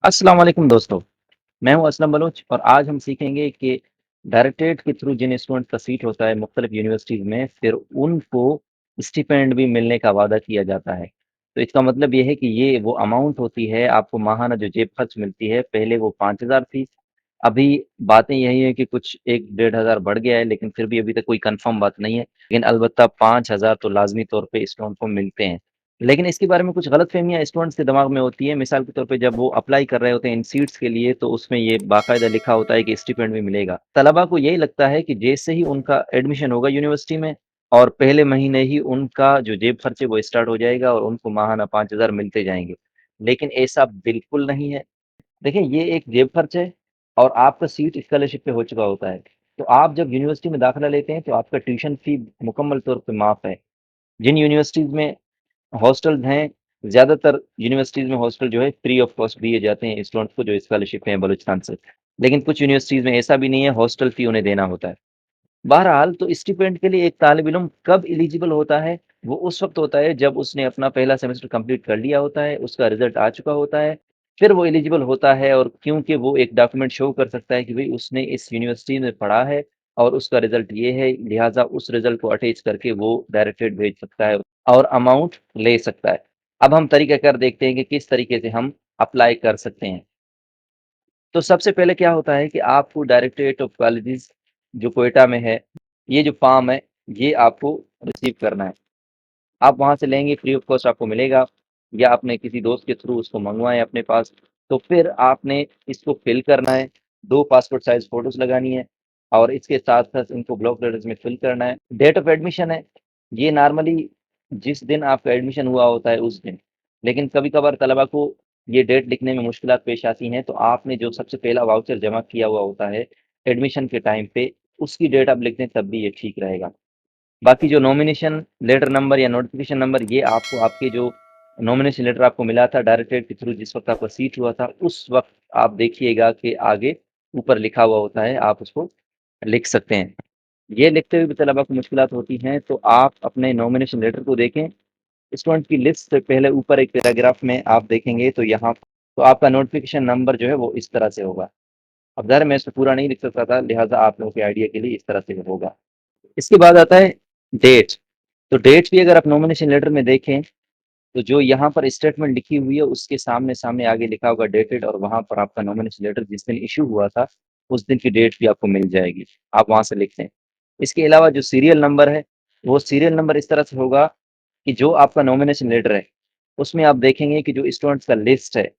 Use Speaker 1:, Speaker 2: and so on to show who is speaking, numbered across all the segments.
Speaker 1: अस्सलाम वालेकुम दोस्तों, मैं हूं असलम बलोच और आज हम सीखेंगे कि डायरेक्टरेट के थ्रू जिन स्टूडेंट का सीट होता है मुख्तलिफ यूनिवर्सिटीज़ में, फिर उनको स्टिपेंड भी मिलने का वादा किया जाता है। तो इसका मतलब ये है कि ये वो अमाउंट होती है, आपको माहाना जो जेब खर्च मिलती है, पहले वो 5,000 थी, अभी बातें यही है कि कुछ 1 डेढ़ हज़ार बढ़ गया है, लेकिन फिर भी अभी तक कोई कन्फर्म बात नहीं है। लेकिन अलबत्ता 5,000 तो लाज़मी तौर पे स्टूडेंट को मिलते हैं। लेकिन इसके बारे में कुछ गलतफ़हमियाँ स्टूडेंट्स के दिमाग में होती है। मिसाल के तौर पे जब वो अप्लाई कर रहे होते हैं इन सीट्स के लिए, तो उसमें ये बाकायदा लिखा होता है कि स्टिपेंड भी मिलेगा। तलबा को यही लगता है कि जैसे ही उनका एडमिशन होगा यूनिवर्सिटी में और पहले महीने ही उनका जो जेब खर्च है वो स्टार्ट हो जाएगा और उनको माहाना 5,000 मिलते जाएँगे। लेकिन ऐसा बिल्कुल नहीं है। देखिए, ये एक जेब खर्च है और आपका सीट स्कॉलरशिप पे हो चुका होता है। तो आप जब यूनिवर्सिटी में दाखिला लेते हैं, तो आपका ट्यूशन फ़ी मुकम्मल तौर पे माफ़ है। जिन यूनिवर्सिटीज़ में हॉस्टल्स हैं, ज़्यादातर यूनिवर्सिटीज़ में हॉस्टल जो है फ्री ऑफ कॉस्ट दिए जाते हैं स्टूडेंट्स को जो स्कॉलरशिप पे हैं बलूचिस्तान से। लेकिन कुछ यूनिवर्सिटीज़ में ऐसा भी नहीं है, हॉस्टल फ़ी उन्हें देना होता है। बहरहाल तो स्टिपेंड के लिए एक तालिब इल्म कब एलिजिबल होता है? वो उस वक़्त होता है जब उसने अपना पहला सेमेस्टर कंप्लीट कर लिया होता है, उसका रिज़ल्ट आ चुका होता है, फिर वो एलिजिबल होता है और क्योंकि वो एक डॉक्यूमेंट शो कर सकता है कि भई उसने इस यूनिवर्सिटी में पढ़ा है और उसका रिज़ल्ट ये है, लिहाज़ा उस रिज़ल्ट को अटैच करके वो डायरेक्टरेट भेज सकता है और अमाउंट ले सकता है। अब हम तरीक़ाकार देखते हैं कि किस तरीके से हम अप्लाई कर सकते हैं। तो सबसे पहले क्या होता है कि आपको डायरेक्टरेट ऑफ कॉलेजेस जो क्वेटा में है, ये जो फॉर्म है, ये आपको रिसीव करना है। आप वहाँ से लेंगे, फ्री ऑफ कॉस्ट आपको मिलेगा या अपने किसी दोस्त के थ्रू उसको मँगवाएँ अपने पास। तो फिर आपने इसको फ़िल करना है, 2 पासपोर्ट साइज़ फ़ोटोज़ लगानी है और इसके साथ-साथ इनको ब्लॉक लेटर्स में फ़िल करना है। डेट ऑफ एडमिशन है, ये नॉर्मली जिस दिन आपका एडमिशन हुआ होता है उस दिन। लेकिन कभी-कभार तलबा को ये डेट लिखने में मुश्किलात पेश आती हैं, तो आपने जो सबसे पहला वाउचर जमा किया हुआ होता है एडमिशन के टाइम पे, उसकी डेट आप लिख दें तब भी ये ठीक रहेगा। बाकी जो नॉमिनेशन लेटर नंबर या नोटिफ़िकेशन नंबर ये आपको आपके जो नॉमिनेशन लेटर आपको मिला था डायरेक्टरेट के थ्रू जिस वक़्त आपका सीट हुआ था, उस वक़्त आप देखिएगा कि आगे ऊपर लिखा हुआ होता है, आप उसको लिख सकते हैं। ये लिखते हुए भी तलबा को मुश्किलात होती हैं, तो आप अपने नॉमिनेशन लेटर को देखें। स्टूडेंट की लिस्ट से पहले ऊपर एक पैराग्राफ में आप देखेंगे तो यहाँ तो आपका नोटिफ़िकेशन नंबर जो है वो इस तरह से होगा। अब ज़ाहिर है मैं इसको पूरा नहीं लिख सकता था, लिहाज़ा आप लोगों के आइडिया के लिए इस तरह से होगा। इसके बाद आता है डेट। तो डेट भी अगर आप नॉमिनेशन लेटर में देखें, तो जो यहाँ पर स्टेटमेंट लिखी हुई है, उसके सामने-सामने आगे लिखा होगा डेटेड और वहाँ पर आपका नॉमिनेशन लेटर जिस दिन इश्यू हुआ था, उस दिन की डेट भी आपको मिल जाएगी। आप वहाँ से लिख लें। इसके अलावा जो सीरियल नंबर है, वो सीरियल नंबर इस तरह से होगा कि जो आपका नॉमिनेशन लेटर है, उसमें आप देखेंगे कि जो स्टूडेंट्स का लिस्ट है,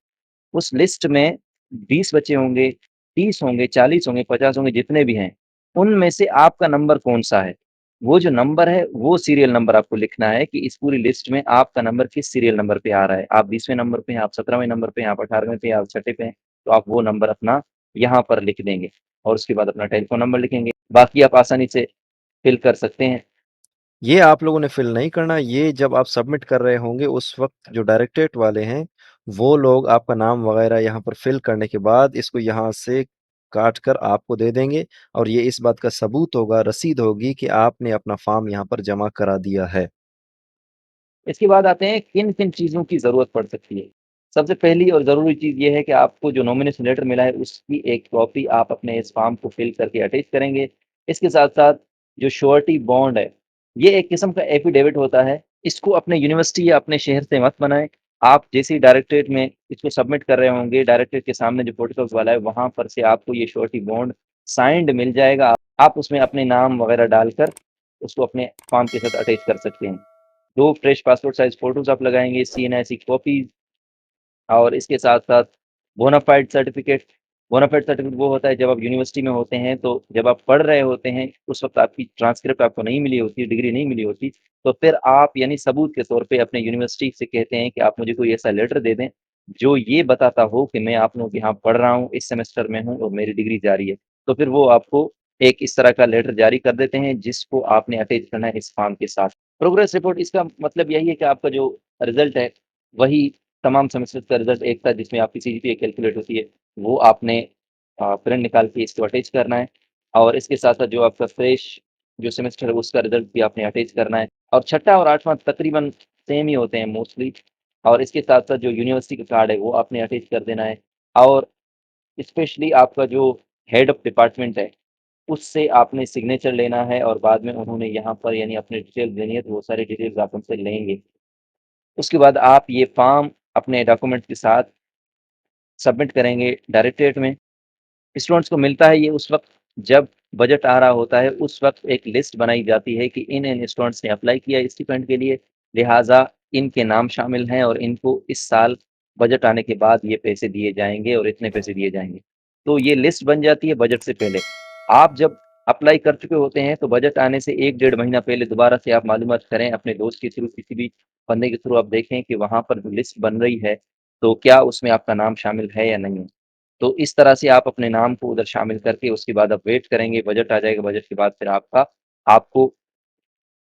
Speaker 1: उस लिस्ट में 20 बच्चे होंगे, 30 होंगे, 40 होंगे, 50 होंगे, जितने भी हैं, उनमें से आपका नंबर कौन-सा है? वो जो नंबर है, वो सीरियल नंबर आपको लिखना है कि इस पूरी लिस्ट में आपका नंबर किस सीरियल नंबर पे आ रहा है। आप 20वें नंबर पे हैं, आप 17वें नंबर पे हैं, आप 18वें पे हैं, आप छठे पे हैं, तो आप वो नंबर अपना यहाँ पर लिख देंगे और उसके बाद अपना टेलीफ़ोन नंबर लिखेंगे। बाकी आप आसानी से फ़िल कर सकते हैं।
Speaker 2: ये आप लोगों ने फ़िल नहीं करना, ये जब आप सबमिट कर रहे होंगे उस वक़्त जो डायरेक्टरेट वाले हैं, वो लोग आपका नाम वग़ैरह यहाँ पर फ़िल करने के बाद इसको यहाँ से काट कर आपको दे देंगे और ये इस बात का सबूत होगा, रसीद होगी कि आपने अपना फ़ॉर्म यहाँ पर जमा करा दिया है।
Speaker 1: इसके बाद आते हैं किन-किन चीज़ों की ज़रूरत पड़ सकती है। सबसे पहली और ज़रूरी चीज़ ये है कि आपको जो नॉमिनेशन लेटर मिला है उसकी एक कॉपी आप अपने इस फॉर्म को फिल करके अटैच करेंगे। इसके साथ-साथ जो श्योरिटी बॉन्ड है, ये एक किस्म का एफ़िडेविट होता है। इसको अपने यूनिवर्सिटी या अपने शहर से मत बनाएँ। आप जैसे ही डायरेक्टरेट में इसको सबमिट कर रहे होंगे, डायरेक्टरेट के सामने जो फोटोकॉपी वाला है वहाँ पर से आपको ये श्योरिटी बॉन्ड साइन्ड मिल जाएगा। आप उसमें अपने नाम वग़ैरह डालकर उसको अपने फॉर्म के साथ अटैच कर सकते हैं। 2 फ्रेश पासपोर्ट साइज़ फ़ोटोज़ आप लगाएँगे, सीएनआईसी कॉपीज़ और इसके साथ-साथ बोनाफाइड सर्टिफ़िकेट वो होता है जब आप यूनिवर्सिटी में होते हैं, तो जब आप पढ़ रहे होते हैं, उस वक़्त आपकी ट्रांसक्रिप्ट आपको नहीं मिली होती, डिग्री नहीं मिली होती, तो फिर आप यानी सबूत के तौर पे अपने यूनिवर्सिटी से कहते हैं कि आप मुझे कोई ऐसा लेटर दे दें, जो ये बताता हो कि मैं आप लोगों के यहाँ पढ़ रहा हूँ, इस सेमेस्टर में हूँ और मेरी डिग्री जारी है। तो फिर वो आपको एक इस तरह का लेटर जारी कर देते हैं, जिसको आपने अटैच करना है इस फॉर्म के साथ। प्रोग्रेस रिपोर्ट इसका मतलब यही है कि आपका जो रिज़ल्ट है, वही तमाम सेमेस्टर्स का रिज़ल्ट एक था जिसमें आपकी सीजीपीए कैलकुलेट होती है, वो आपने प्रिंट निकाल के इसको अटैच करना है और इसके साथ-साथ जो आपका फ्रेश जो सेमेस्टर है उसका रिज़ल्ट भी आपने अटैच करना है और छठा और आठवाँ तकरीबन सेम ही होते हैं मोस्टली और इसके साथ-साथ जो यूनिवर्सिटी का कार्ड है वो आपने अटैच कर देना है। और स्पेशली आपका जो हेड ऑफ डिपार्टमेंट है, उससे आपने सिग्नेचर लेना है और बाद में उन्होंने यहाँ पर यानी अपनी डिटेल देनी है, तो वो सारी डिटेल्स आप उनसे लेंगे। उसके बाद आप ये फॉर्म अपने डॉक्यूमेंट के साथ सबमिट करेंगे डायरेक्टरेट में। स्टूडेंट्स को मिलता है ये उस वक्त जब बजट आ रहा होता है, उस वक्त एक लिस्ट बनाई जाती है कि इन स्टूडेंट्स ने अप्लाई किया स्टिपेंड के लिए, लिहाजा इनके नाम शामिल हैं और इनको इस साल बजट आने के बाद ये पैसे दिए जाएंगे और इतने पैसे दिए जाएंगे। तो ये लिस्ट बन जाती है बजट से पहले। आप जब अप्लाई कर चुके होते हैं तो बजट आने से 1 डेढ़ महीना पहले दोबारा से आप मालूमात करें अपने दोस्त के थ्रू, किसी भी बंदे के थ्रू आप देखें कि वहाँ पर जो लिस्ट बन रही है तो क्या उसमें आपका नाम शामिल है या नहीं है। तो इस तरह से आप अपने नाम को उधर शामिल करके उसके बाद आप वेट करेंगे, बजट आ जाएगा, बजट के बाद फिर आपको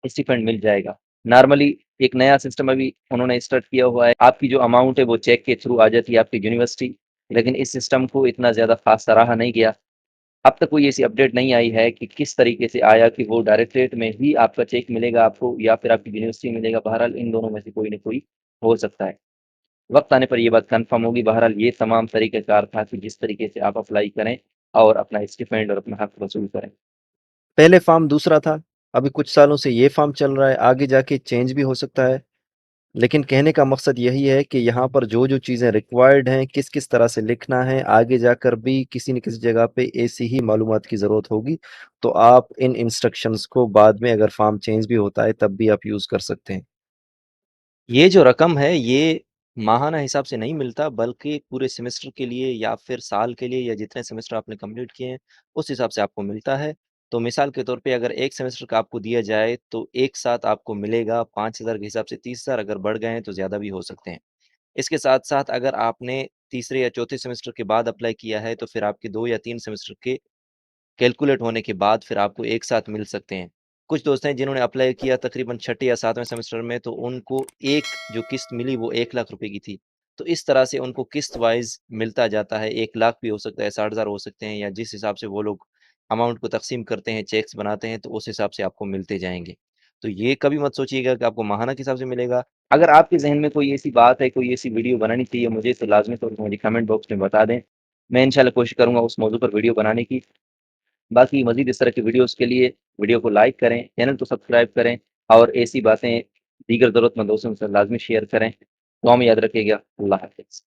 Speaker 1: स्टिपेंड मिल जाएगा। नॉर्मली एक नया सिस्टम अभी उन्होंने स्टार्ट किया हुआ है, आपकी जो अमाउंट है वो चेक के थ्रू आ जाती है आपकी यूनिवर्सिटी, लेकिन इस सिस्टम को इतना ज़्यादा खास सराहा नहीं गया। अब तक कोई ऐसी अपडेट नहीं आई है कि किस तरीके से आया कि वो डायरेक्टरेट में ही आपका चेक मिलेगा आपको या फिर आपकी यूनिवर्सिटी मिलेगा, बहरहाल इन दोनों में से कोई ना कोई हो सकता है। वक्त आने पर ये बात कंफर्म होगी। बहरहाल ये तमाम तरीक़ेकार था कि जिस तरीके से आप अप्लाई करें और अपना स्टिपेंड और अपना हक वसूल करें।
Speaker 2: पहले फॉर्म दूसरा था, अभी कुछ सालों से ये फॉर्म चल रहा है, आगे जाके चेंज भी हो सकता है। लेकिन कहने का मकसद यही है कि यहाँ पर जो-जो चीज़ें रिक्वायर्ड हैं, किस-किस तरह से लिखना है, आगे जाकर भी किसी न किसी जगह पे ऐसी ही मालूमात की ज़रूरत होगी, तो आप इन इंस्ट्रक्शंस को बाद में अगर फॉर्म चेंज भी होता है, तब भी आप यूज़ कर सकते हैं। ये जो रकम है, ये माहाना हिसाब से नहीं मिलता, बल्कि पूरे सेमेस्टर के लिए या फिर साल के लिए या जितने सेमेस्टर आपने कंप्लीट किए हैं, उस हिसाब से आपको मिलता है। तो मिसाल के तौर पे अगर 1 सेमेस्टर का आपको दिया जाए, तो एक साथ आपको मिलेगा 5,000 के हिसाब से 30,000, अगर बढ़ गए हैं, तो ज़्यादा भी हो सकते हैं। इसके साथ-साथ अगर आपने तीसरे या चौथे सेमेस्टर के बाद अप्लाई किया है, तो फिर आपके 2 या 3 सेमेस्टर के कैलकुलेट होने के बाद फिर आपको एक साथ मिल सकते हैं। कुछ दोस्त हैं जिन्होंने अप्लाई किया तकरीबन छठे या 7वें सेमेस्टर में, तो उनको एक जो किस्त मिली वो 1 लाख रुपए की थी। तो इस तरह से उनको किस्त वाइज़ मिलता जाता है, 1 लाख भी हो सकता है, 60,000 हो सकते हैं, या जिस हिसाब से वो लोग अमाउंट को तक़सीम करते हैं, चेक्स बनाते हैं, तो उस हिसाब से आपको मिलते जाएँगे। तो ये कभी मत सोचिएगा कि आपको माहाना के हिसाब से मिलेगा।
Speaker 1: अगर आपके ज़हन में कोई ऐसी बात है, कोई ऐसी वीडियो बनानी चाहिए मुझे, तो लाज़मी तौर पे मुझे कमेंट बॉक्स में बता दें। मैं इंशाल्लाह कोशिश करूँगा उस मौज़ू पर वीडियो बनाने की। बाकी मज़ीद इस तरह की वीडियोज़ के लिए वीडियो को लाइक करें, चैनल को सब्सक्राइब करें और ऐसी बातें दीगर ज़रूरतमंद दोस्तों के साथ लाज़मी शेयर करें। दुआ में याद रखिएगा। अल्लाह हाफ़िज़।